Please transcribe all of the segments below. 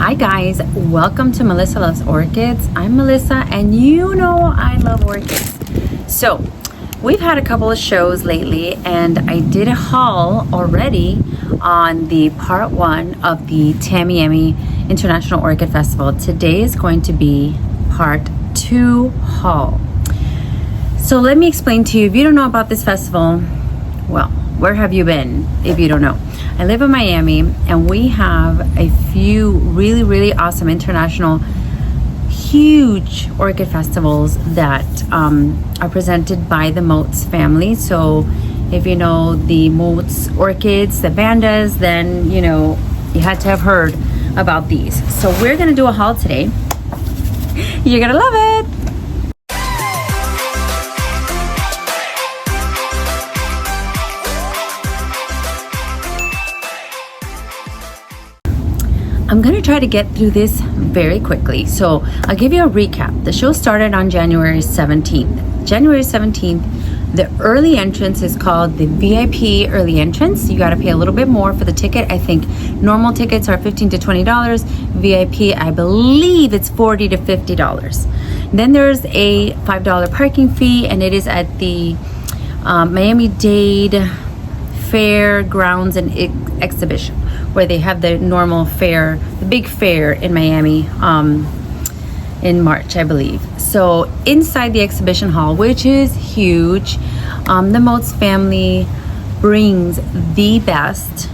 Hi guys, welcome to Melissa Loves Orchids. I'm Melissa and you know I love orchids. So we've had a couple of shows lately and I did a haul already on the part 1 of the Tamiami International Orchid Festival. Today is going to be part 2 haul. So let me explain to you, if you don't know about this festival, well, where have you been if you don't know? I live in Miami and we have a few really awesome international huge orchid festivals that are presented by the Moats family. So if you know the Moats orchids, the Vandas, then you know you had to have heard about these. So we're gonna do a haul today. You're gonna love it. I'm gonna try to get through this very quickly. So I'll give you a recap. The show started on January 17th. January 17th, the early entrance is called the VIP early entrance. You gotta pay a little bit more for the ticket. I think normal tickets are $15 to $20. VIP, I believe it's $40 to $50. Then there's a $5 parking fee and it is at the Miami-Dade Fair Grounds and Exhibition, where they have the normal fair, the big fair in Miami in March, I believe. So inside the exhibition hall, which is huge, the Moats family brings the best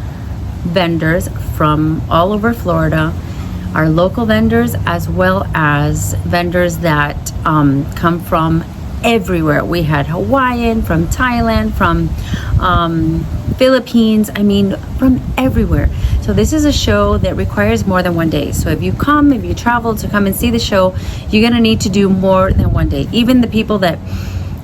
vendors from all over Florida, our local vendors, as well as vendors that come from everywhere. We had Hawaiian, from Thailand, from Philippines, I mean from everywhere. So this is a show that requires more than one day. So if you travel to come and see the show, you're gonna need to do more than one day. Even the people that,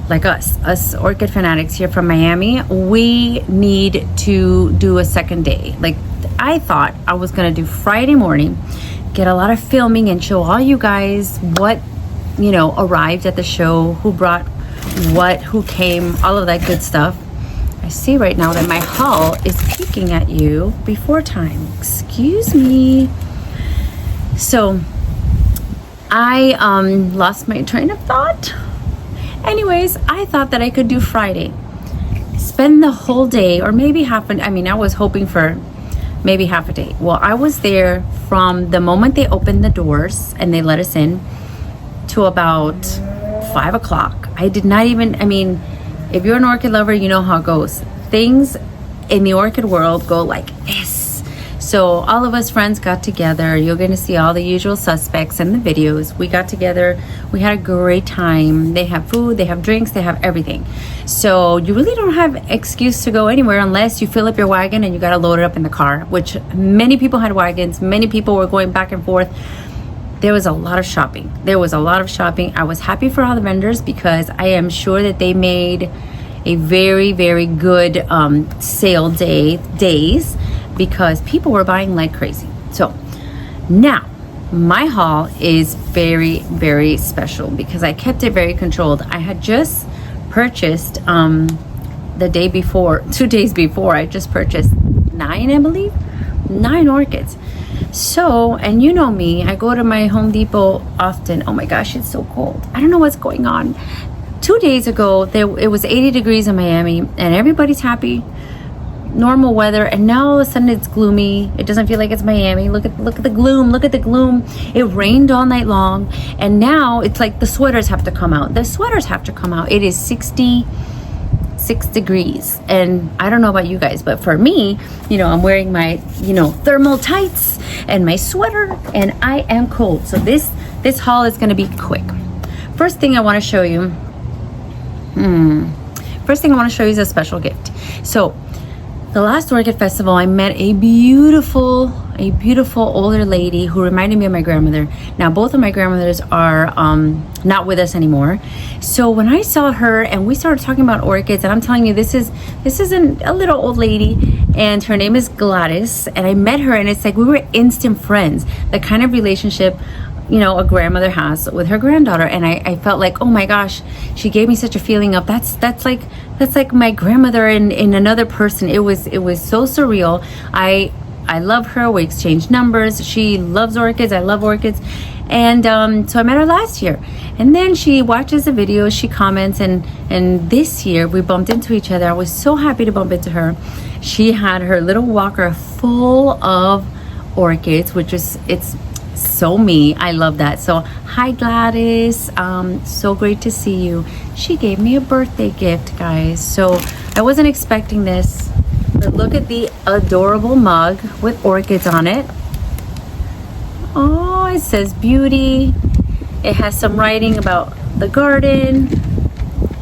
like us orchid fanatics here from Miami, we need to do a second day. Like I thought I was gonna do Friday morning, get a lot of filming and show all you guys what, you know, arrived at the show, who brought what, who came, all of that good stuff. I see right now that my haul is peeking at you before time. Excuse me. So I lost my train of thought. Anyways, I thought that I could do Friday, spend the whole day, or maybe I was hoping for maybe half a day. Well, I was there from the moment they opened the doors and they let us in to about 5 o'clock. I did not even, if you're an orchid lover, you know how it goes. Things in the orchid world go like this. So all of us friends got together. You're going to see all the usual suspects in the videos. We got together. We had a great time. They have food, they have drinks, they have everything. So you really don't have excuse to go anywhere unless you fill up your wagon and you got to load it up in the car, which many people had wagons. Many people were going back and forth. There was a lot of shopping. I was happy for all the vendors because I am sure that they made a very good sale days because people were buying like crazy. So now my haul is very special because I kept it very controlled. I had just purchased the day before, 2 days before, I just purchased 9 orchids. So, and you know me, I go to my Home Depot often. Oh my gosh, it's so cold. I don't know what's going on. 2 days ago, it was 80 degrees in Miami and everybody's happy, normal weather, and now all of a sudden it's gloomy. It doesn't feel like it's Miami. Look at the gloom. Look at the gloom. It rained all night long and now it's like the sweaters have to come out. It is 66 degrees and I don't know about you guys, but for me, you know, I'm wearing my, you know, thermal tights and my sweater and I am cold. So this haul is going to be quick. First thing I want to show you is a special gift. So the last orchid festival, I met a beautiful older lady who reminded me of my grandmother. Now both of my grandmothers are not with us anymore. So when I saw her and we started talking about orchids, and I'm telling you, this is a little old lady and her name is Gladys, and I met her and it's like we were instant friends. The kind of relationship, you know, a grandmother has with her granddaughter. And I felt like, oh my gosh, she gave me such a feeling of that's like my grandmother in another person. It was so surreal. I love her. We exchanged numbers. She loves orchids. I love orchids. And so I met her last year. And then she watches the videos, she comments, and this year we bumped into each other. I was so happy to bump into her. She had her little walker full of orchids, which is, it's so me. I love that. So hi Gladys, so great to see you. She gave me a birthday gift, guys. So I wasn't expecting this, but look at the adorable mug with orchids on it. Oh, it says beauty. It has some writing about the garden.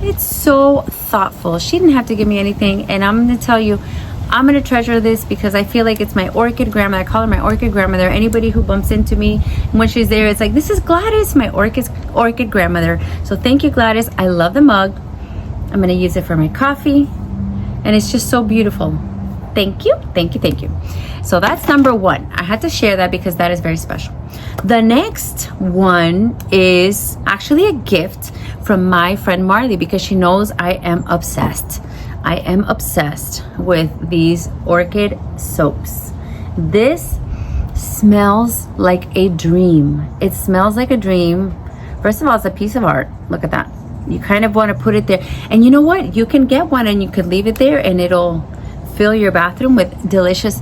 It's so thoughtful. She didn't have to give me anything, and I'm going to tell you, I'm going to treasure this because I feel like it's my orchid grandmother. I call her my orchid grandmother. Anybody who bumps into me and when she's there, it's like, this is Gladys, my orchid grandmother. So thank you, Gladys. I love the mug. I'm going to use it for my coffee, and it's just so beautiful. Thank you, thank you, thank you. So that's number one. I had to share that because that is very special. The next one is actually a gift from my friend Marley because she knows I am obsessed. I am obsessed with these orchid soaps. This smells like a dream. It smells like a dream. First of all, it's a piece of art. Look at that. You kind of want to put it there. And you know what? You can get one and you could leave it there and it'll fill your bathroom with delicious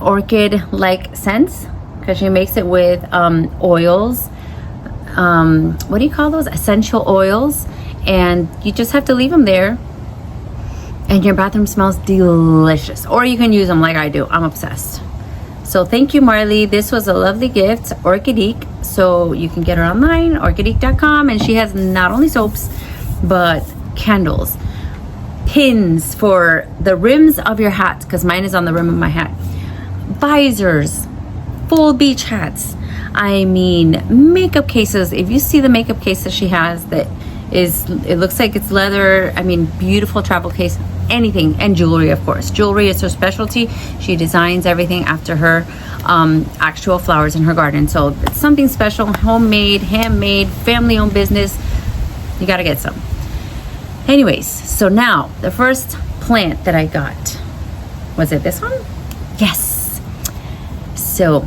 orchid-like scents because she makes it with oils. What do you call those? Essential oils. And you just have to leave them there and your bathroom smells delicious. Or you can use them like I do. I'm obsessed. So thank you, Marley. This was a lovely gift, Orchidique. So you can get her online, orchidique.com, and she has not only soaps but candles, pins for the rims of your hat, because mine is on the rim of my hat, visors, full beach hats. I mean, makeup cases. If you see the makeup case that she has, that is, it looks like it's leather. I mean, beautiful travel case, anything. And jewelry, of course. Jewelry is her specialty. She designs everything after her actual flowers in her garden. So it's something special, homemade, handmade, family-owned business. You got to get some. Anyways, so now the first plant that I got, was it this one? Yes. So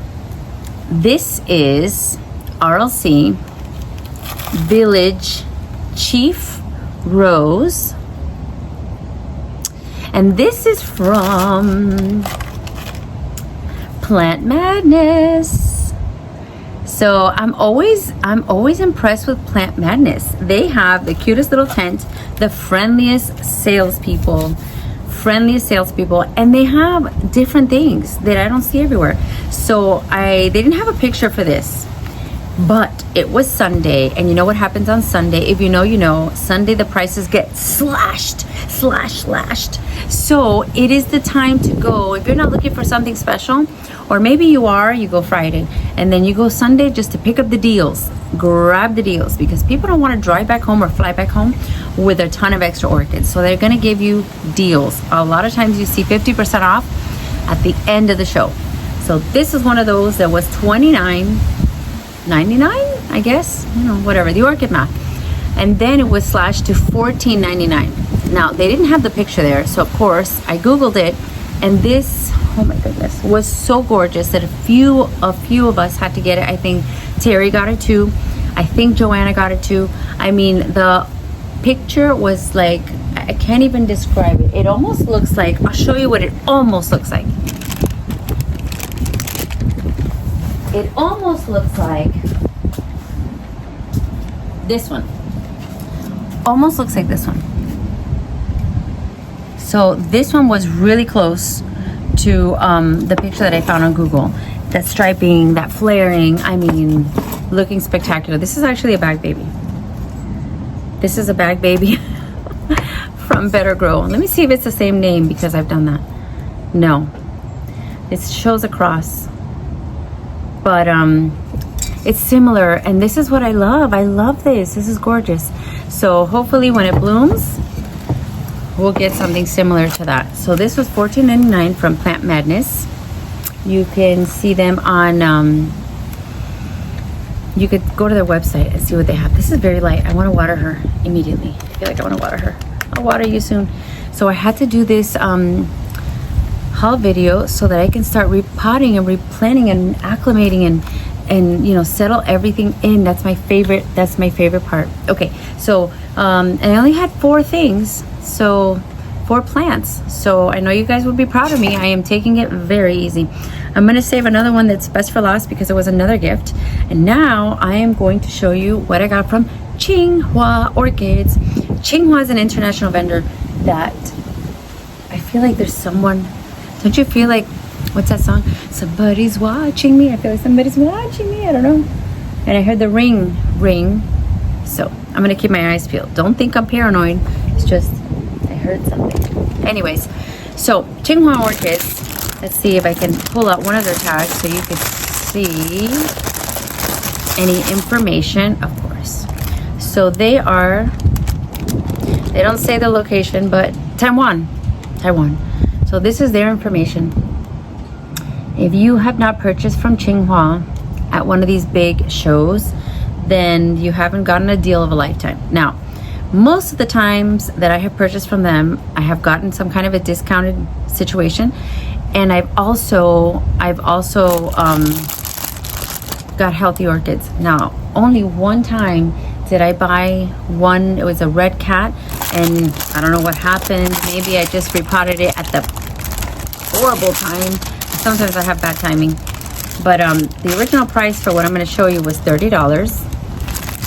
this is RLC Village Chief Rose, and this is from Plant Madness. So I'm always impressed with Plant Madness. They have the cutest little tent, the friendliest salespeople, and they have different things that I don't see everywhere. So they didn't have a picture for this, but it was Sunday, and you know what happens on Sunday? If you know, you know. Sunday the prices get slashed. So it is the time to go. If you're not looking for something special, or maybe you are, you go Friday, and then you go Sunday just to pick up the deals. Grab the deals, because people don't want to drive back home or fly back home with a ton of extra orchids. So they're going to give you deals. A lot of times you see 50% off at the end of the show. So this is one of those that was $29.99, I guess, you know, whatever, the orchid math. And then it was slashed to $14.99. Now they didn't have the picture there, so of course I googled it, and this, oh my goodness, was so gorgeous that a few of us had to get it. I think Terry got it too. I think Joanna got it too. I mean, the picture was like, I can't even describe it. It almost looks like, I'll show you what it almost looks like. It almost looks like this one. Almost looks like this one. So this one was really close to the picture that I found on Google. That striping, that flaring, I mean, looking spectacular. This is actually a bag baby. This is a bag baby from Better Grow. Let me see if it's the same name, because I've done that. No, it shows a cross, but it's similar, and this is what I love. I love this. This is gorgeous. So hopefully when it blooms, we'll get something similar to that. So this was $14.99 from Plant Madness. You can see them on, you could go to their website and see what they have. This is very light. I want to water her immediately. I feel like I want to water her. I'll water you soon. So I had to do this haul video so that I can start repotting and replanting and acclimating and you know, settle everything in. That's my favorite part. Okay, so and I only had 4 things, so 4 plants, so I know you guys would be proud of me. I am taking it very easy. I'm gonna save another one that's best for last because it was another gift. And now I am going to show you what I got from Tsinghua Orchids. Tsinghua is an international vendor that I feel like there's someone, don't you feel like, what's that song? Somebody's watching me. I feel like somebody's watching me. I don't know. And I heard the ring. So I'm gonna keep my eyes peeled. Don't think I'm paranoid. It's just I heard something. Anyways, so Tsinghua Orchids. Let's see if I can pull out one of their tags so you can see any information, of course. So they don't say the location, but Taiwan. So this is their information. If you have not purchased from Tsinghua at one of these big shows, then you haven't gotten a deal of a lifetime. Now, most of the times that I have purchased from them, I have gotten some kind of a discounted situation, and I've also got healthy orchids. Now, only one time did I buy one. It was a red cat, and I don't know what happened. Maybe I just repotted it at the horrible time. Sometimes I have bad timing. But the original price for what I'm going to show you was $30,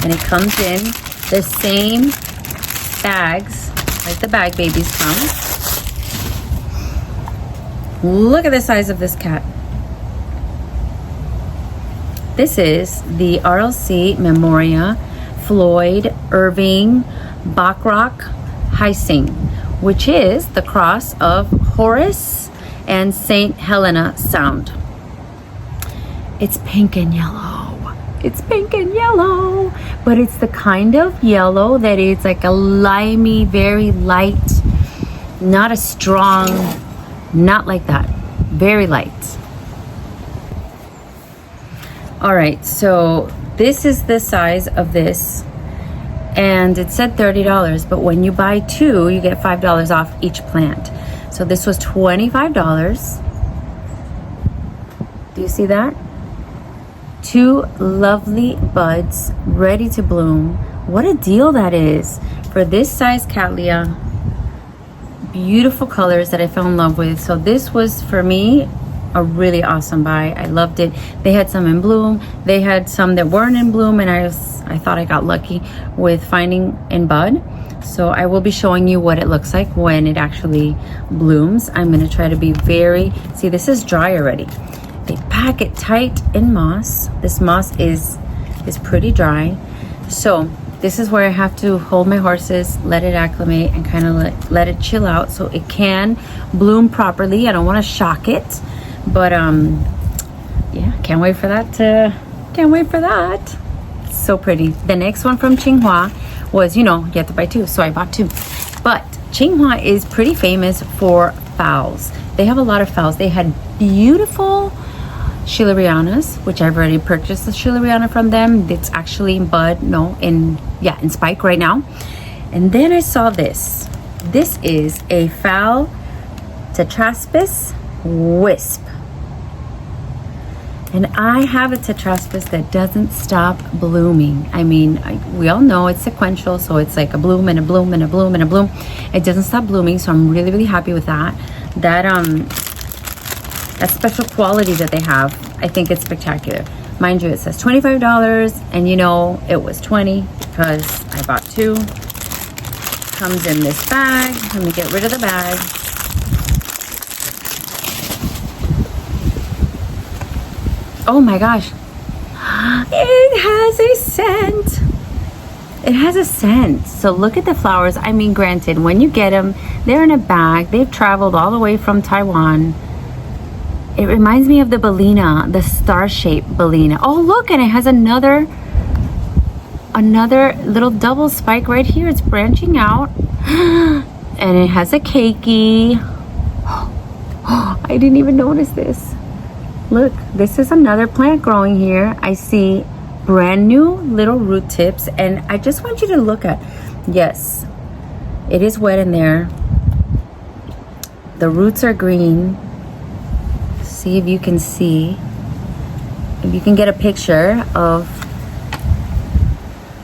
and it comes in the same bags like the bag babies come. Look at the size of this cat. This is the RLC Memoria Floyd Irving Bachrock Hyacinth, which is the cross of Horace and St. Helena Sound. It's pink and yellow. It's pink and yellow, but it's the kind of yellow that is like a limey, very light, not a strong, not like that, very light. All right, so this is the size of this, and it said $30, but when you buy 2, you get $5 off each plant. So this was $25. Do you see that? 2 lovely buds ready to bloom. What a deal that is for this size Cattleya. Beautiful colors that I fell in love with. So this was, for me, a really awesome buy. I loved it. They had some in bloom. They had some that weren't in bloom, and I thought I got lucky with finding in bud. So I will be showing you what it looks like when it actually blooms. I'm going to try to be see, this is dry already. They pack it tight in moss. This moss is pretty dry. So this is where I have to hold my horses, let it acclimate, and kind of let it chill out so it can bloom properly. I don't want to shock it, but yeah, can't wait for that. It's so pretty. The next one from Tsinghua was, you have to buy 2, so I bought 2. But Tsinghua is pretty famous for phals. They have a lot of phals. They had beautiful Schillerianas, which I've already purchased the Schilleriana from them. It's actually in bud, in spike right now. And then I saw this. This is a phal tetraspis wisp. And I have a tetraspis that doesn't stop blooming. I mean, we all know it's sequential, so it's like a bloom and a bloom and a bloom and a bloom. It doesn't stop blooming, so I'm really, really happy with that. That special quality that they have, I think it's spectacular. Mind you, it says $25, and it was $20 because I bought 2. Comes in this bag. Let me get rid of the bag. Oh my gosh. It has a scent. It has a scent. So look at the flowers. I mean, granted, when you get them, they're in a bag. They've traveled all the way from Taiwan. It reminds me of the Bellina, the star-shaped Bellina. Oh, look, and it has another little double spike right here. It's branching out. And it has a keiki. I didn't even notice this. Look, this is another plant growing here. I see brand new little root tips, and I just want you to look at, yes, it is wet in there. The roots are green. see if you can see, if you can get a picture of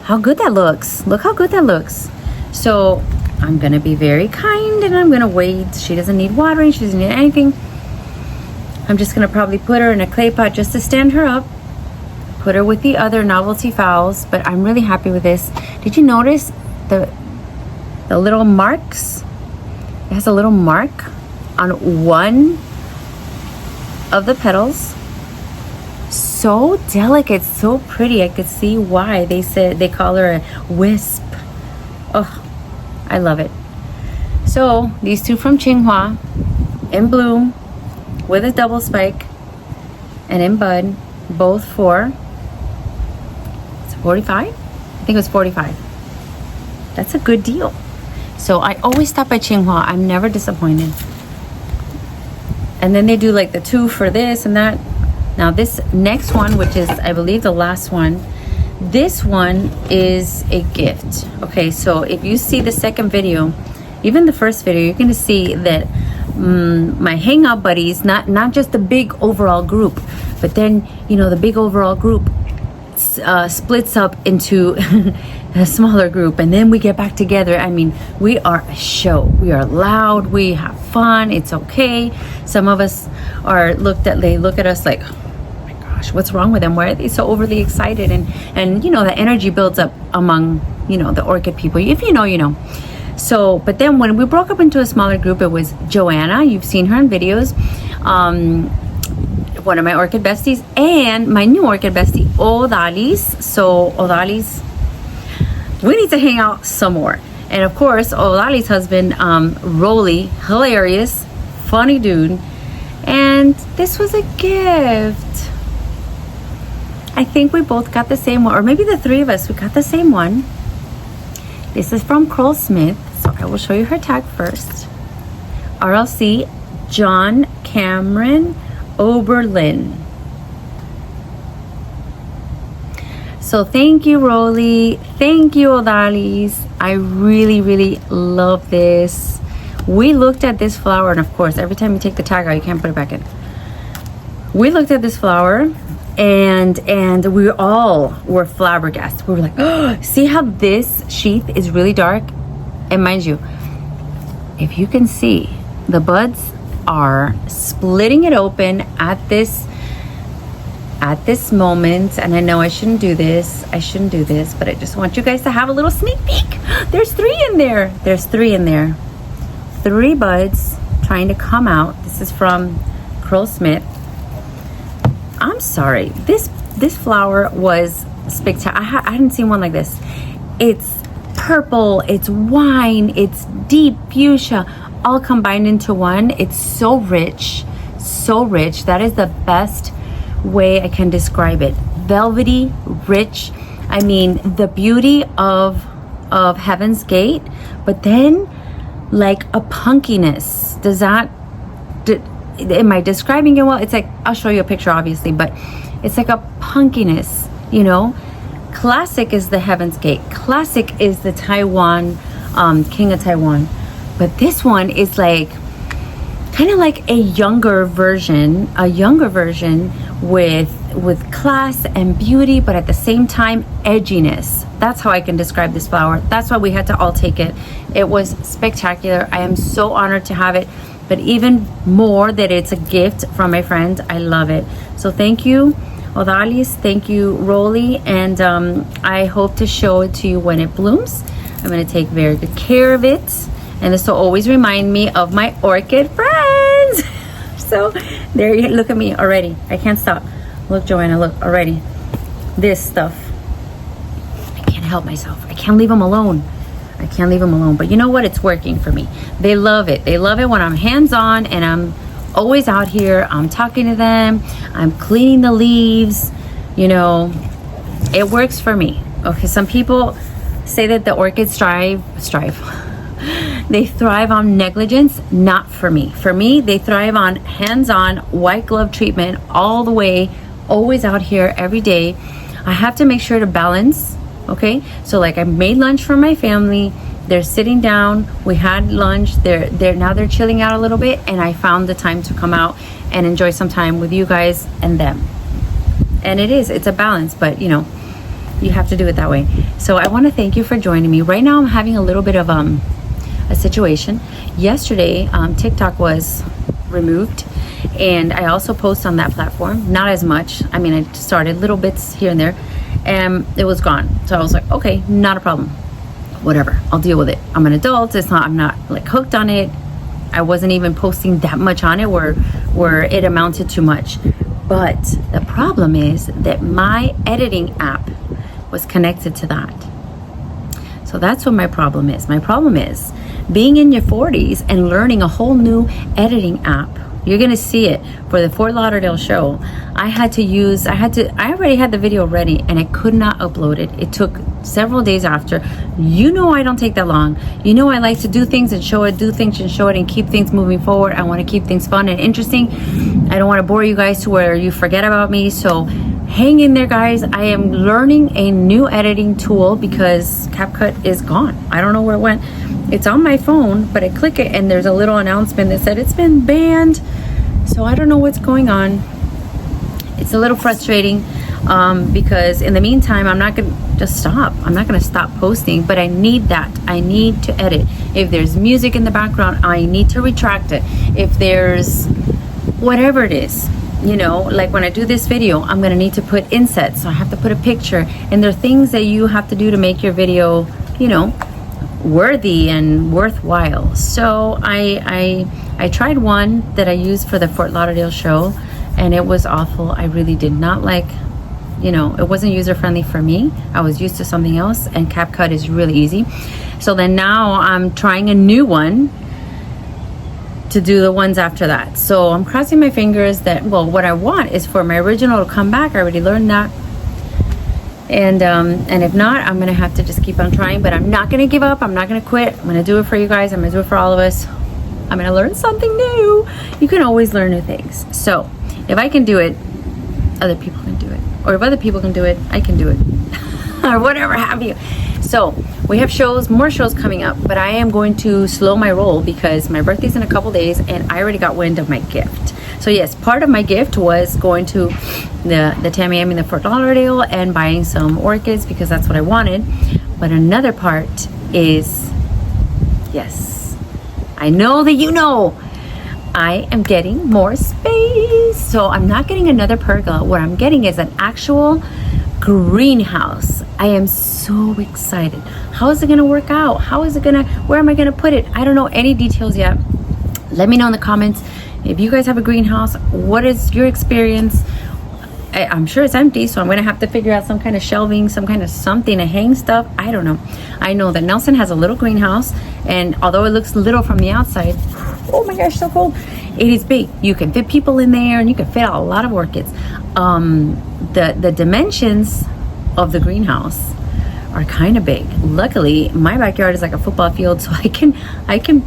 how good that looks. Look how good that looks. So I'm gonna be very kind and I'm gonna wait. She doesn't need watering, she doesn't need anything. I'm just gonna probably put her in a clay pot just to stand her up. Put her with the other novelty phals, but I'm really happy with this. Did you notice the little marks? It has a little mark on one of the petals. So delicate, so pretty. I could see why they call her a wisp. Oh, I love it. So these two from Tsinghua, in bloom with a double spike and in bud, both for, it's 45? I think it was 45. That's a good deal. So I always stop by Tsinghua. I'm never disappointed. And then they do like the 2 for this and that. Now this next one, which is I believe the last one, this one is a gift. Okay, so if you see the second video, even the first video, you're going to see that my hangout buddies, not just the big overall group, but then, you know, the big overall group splits up into a smaller group, and then we get back together. I mean, we are a show. We are loud. We have fun. It's okay. Some of us they look at us like, oh my gosh, what's wrong with them? Why are they so overly excited? And you know, the energy builds up among, you know, the orchid people. If you know, you know. So, but then when we broke up into a smaller group, it was Joanna. You've seen her in videos. One of my orchid besties and my new orchid bestie, Odalis. So Odalis, we need to hang out some more. And of course, Odalis' husband, Rolly, hilarious, funny dude. And this was a gift. I think we both got the same one, or maybe the 3 of us, we got the same one. This is from Kroll Smith, so I will show you her tag first. RLC John Cameron Oberlin. So thank you, Rolly. Thank you, Odalis. I really, really love this. We looked at this flower, and of course, every time you take the tag out, you can't put it back in. We looked at this flower, and we all were flabbergasted. We were like, oh, see how this sheath is really dark? And mind you, if you can see, the buds are splitting it open at this moment. And I know I shouldn't do this, but I just want you guys to have a little sneak peek. There's 3 in there. 3 buds trying to come out. This is from Kroll Smith. I'm sorry, this flower was spectacular. I hadn't seen one like this. It's purple, it's wine, it's deep fuchsia, all combined into one. It's so rich, so rich. That is the best way I can describe it. Velvety, rich. I mean, the beauty of Heaven's Gate, but then like a punkiness. Am I describing it well? It's like, I'll show you a picture obviously, but it's like a punkiness, you know. Classic is the Heaven's Gate. Classic is the Taiwan, King of Taiwan. But this one is like, kind of like a younger version with class and beauty, but at the same time, edginess. That's how I can describe this flower. That's why we had to all take it. It was spectacular. I am so honored to have it, but even more that it's a gift from my friend. I love it. So thank you, Odalis. Thank you, Rolly. And I hope to show it to you when it blooms. I'm going to take very good care of it. And this will always remind me of my orchid friends. So there you look at me already. I can't stop. Look, Joanna, look already. This stuff. I can't help myself. I can't leave them alone. But you know what? It's working for me. They love it. They love it when I'm hands-on and I'm always out here. I'm talking to them. I'm cleaning the leaves. You know, it works for me. Okay, some people say that the orchids strive. They thrive on negligence. Not for me. For me, they thrive on hands-on, white glove treatment all the way, always out here every day. I have to make sure to balance. Okay, so like I made lunch for my family, they're sitting down. We had lunch. They're chilling out a little bit, and I found the time to come out and enjoy some time with you guys and them. And it's a balance, but you know, you have to do it that way. So I want to thank you for joining me. Right now I'm having a little bit of a situation. Yesterday TikTok was removed, and I also post on that platform, not as much. I mean, I started little bits here and there, and it was gone. So I was like, okay, not a problem, whatever, I'll deal with it. I'm an adult. I'm not like hooked on it. I wasn't even posting that much on it where it amounted to much. But the problem is that my editing app was connected to that. So that's what my problem is. My problem is being in your 40s and learning a whole new editing app. You're gonna see it for the Fort Lauderdale show. I already had the video ready, and I could not upload it. It took several days after. You know, I don't take that long. You know, I like to do things and show it, and keep things moving forward. I want to keep things fun and interesting. I don't want to bore you guys to where you forget about me. So hang in there, guys. I am learning a new editing tool because CapCut is gone. I don't know where it went. It's on my phone, but I click it and there's a little announcement that said it's been banned. So I don't know what's going on. It's a little frustrating because in the meantime, I'm not going to just stop. I'm not going to stop posting, but I need that. I need to edit. If there's music in the background, I need to retract it. If there's whatever it is, you know, like when I do this video, I'm going to need to put insets. So I have to put a picture, and there are things that you have to do to make your video, you know, worthy and worthwhile. So I tried one that I used for the Fort Lauderdale show, and it was awful. I really did not like, you know, it wasn't user friendly for me. I was used to something else, and CapCut is really easy. So then now I'm trying a new one to do the ones after that. So I'm crossing my fingers that, well, what I want is for my original to come back. I already learned that. And if not, I'm gonna have to just keep on trying, but I'm not gonna give up. I'm not gonna quit. I'm gonna do it for you guys. I'm gonna do it for all of us. I'm gonna learn something new. You can always learn new things. So if I can do it, other people can do it. Or if other people can do it, I can do it. Or whatever have you. So we have more shows coming up, but I am going to slow my roll because my birthday's in a couple days, and I already got wind of my gift. So yes, part of my gift was going to the Tamiami in the Fort Lauderdale and buying some orchids because that's what I wanted. But another part is, yes, I know that you know, I am getting more space. So I'm not getting another pergola. What I'm getting is an actual greenhouse. I am so excited. How is it going to work out? Where am I going to put it? I don't know any details yet. Let me know in the comments. If you guys have a greenhouse, what is your experience? I'm sure it's empty, so I'm going to have to figure out some kind of shelving, some kind of something to hang stuff. I don't know. I know that Nelson has a little greenhouse, and although it looks little from the outside, oh my gosh, so cool. It is big. You can fit people in there, and you can fit a lot of orchids. The dimensions of the greenhouse are kind of big. Luckily, my backyard is like a football field, so I can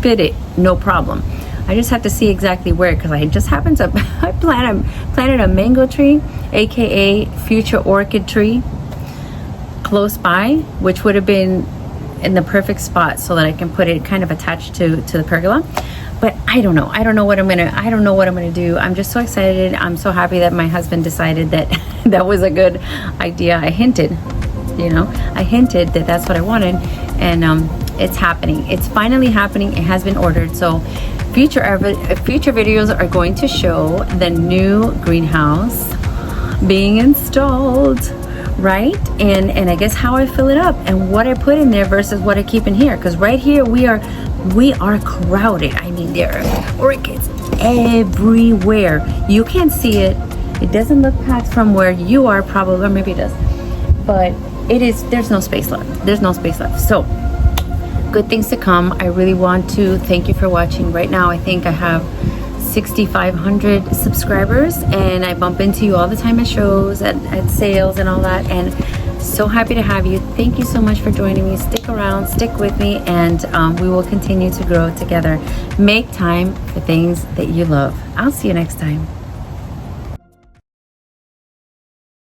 fit it, no problem. I just have to see exactly where, because I just happened to I planted a mango tree, aka future orchid tree, close by, which would have been in the perfect spot so that I can put it kind of attached to the pergola. But I don't know what I'm gonna do. I'm just so excited. I'm so happy that my husband decided that that was a good idea. I hinted that that's what I wanted, and it's happening. It's finally happening. It has been ordered. So future videos are going to show the new greenhouse being installed, right? And I guess how I fill it up and what I put in there versus what I keep in here. Because right here we are crowded. I mean, there are orchids everywhere. You can't see it. It doesn't look packed from where you are, probably, or maybe it does. But it is. There's no space left. There's no space left. So good things to come. I really want to thank you for watching. Right now, I think I have 6,500 subscribers, and I bump into you all the time at shows, at sales and all that, and so happy to have you. Thank you so much for joining me. Stick around, stick with me, and we will continue to grow together. Make time for things that you love. I'll see you next time.